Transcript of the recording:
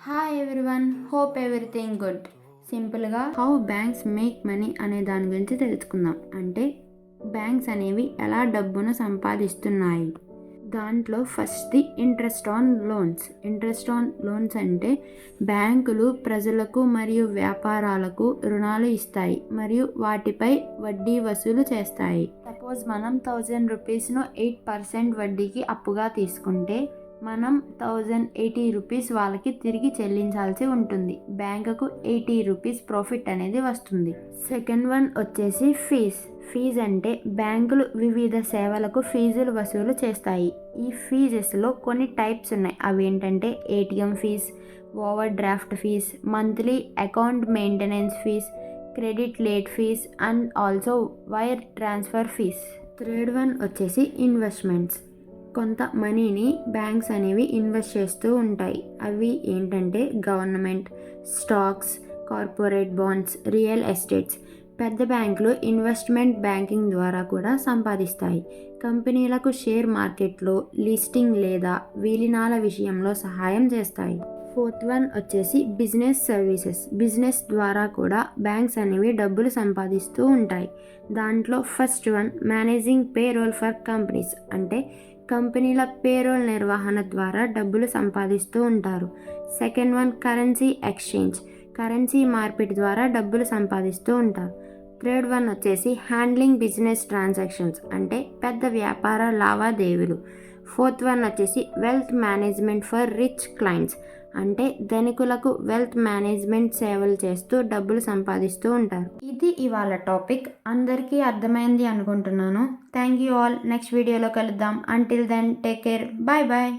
Hi everyone, hope everything good. సింపుల్గా how banks make money అనే దాని గురించి తెలుసుకుందాం. అంటే బ్యాంక్స్ అనేవి ఎలా డబ్బును సంపాదిస్తున్నాయి. దాంట్లో ఫస్ట్ది interest on loans. Interest on loans అంటే బ్యాంకులు ప్రజలకు మరియు వ్యాపారాలకు రుణాలు ఇస్తాయి మరియు వాటిపై వడ్డీ వసూలు చేస్తాయి. సపోజ్ మనం 1000 రూపీస్ను 8% వడ్డీకి అప్పుగా తీసుకుంటే మనం 1080 రూపీస్ వాళ్ళకి తిరిగి చెల్లించాల్సి ఉంటుంది. బ్యాంకుకు 80 రూపీస్ ప్రాఫిట్ అనేది వస్తుంది. సెకండ్ వన్ వచ్చేసి ఫీజ్ అంటే బ్యాంకులు వివిధ సేవలకు ఫీజులు వసూలు చేస్తాయి. ఈ ఫీజెస్లో కొన్ని టైప్స్ ఉన్నాయి. అవి ఏంటంటే ATM fees, overdraft fees, monthly account maintenance fees, credit late fees and also wire transfer fees. Third one వచ్చేసి ఇన్వెస్ట్మెంట్స్. కొంత మనీని బ్యాంక్స్ అనేవి ఇన్వెస్ట్ చేస్తూ ఉంటాయి. అవి ఏంటంటే government, stocks, corporate bonds, real estates. పెద్ద బ్యాంకులు ఇన్వెస్ట్మెంట్ బ్యాంకింగ్ ద్వారా కూడా సంపాదిస్తాయి. కంపెనీలకు షేర్ మార్కెట్లో లిస్టింగ్ లేదా విలీనాల విషయంలో సహాయం చేస్తాయి. ఫోర్త్ వన్ వచ్చేసి బిజినెస్ సర్వీసెస్. బిజినెస్ ద్వారా కూడా బ్యాంక్స్ అనేవి డబ్బులు సంపాదిస్తూ ఉంటాయి. దాంట్లో first one managing payroll for companies. అంటే కంపెనీల పేరోల్ నిర్వహణ ద్వారా డబ్బులు సంపాదిస్తూ ఉంటారు. Second one currency exchange. Currency మార్పిడి ద్వారా డబ్బులు సంపాదిస్తూ ఉంటారు. థర్డ్ వన్ వచ్చేసి హ్యాండ్లింగ్ బిజినెస్ ట్రాన్సాక్షన్స్. అంటే పెద్ద వ్యాపార లావాదేవీలు. ఫోర్త్ వన్ వచ్చేసి wealth management for rich clients. అంటే ధనికులకు వెల్త్ మేనేజ్మెంట్ సేవలు చేస్తూ డబ్బులు సంపాదిస్తూ ఉంటారు. ఇది ఇవాళ టాపిక్. అందరికీ అర్థమైంది అనుకుంటున్నాను. Thank you all. నెక్స్ట్ వీడియోలో కలుద్దాం. Until then take care. Bye bye.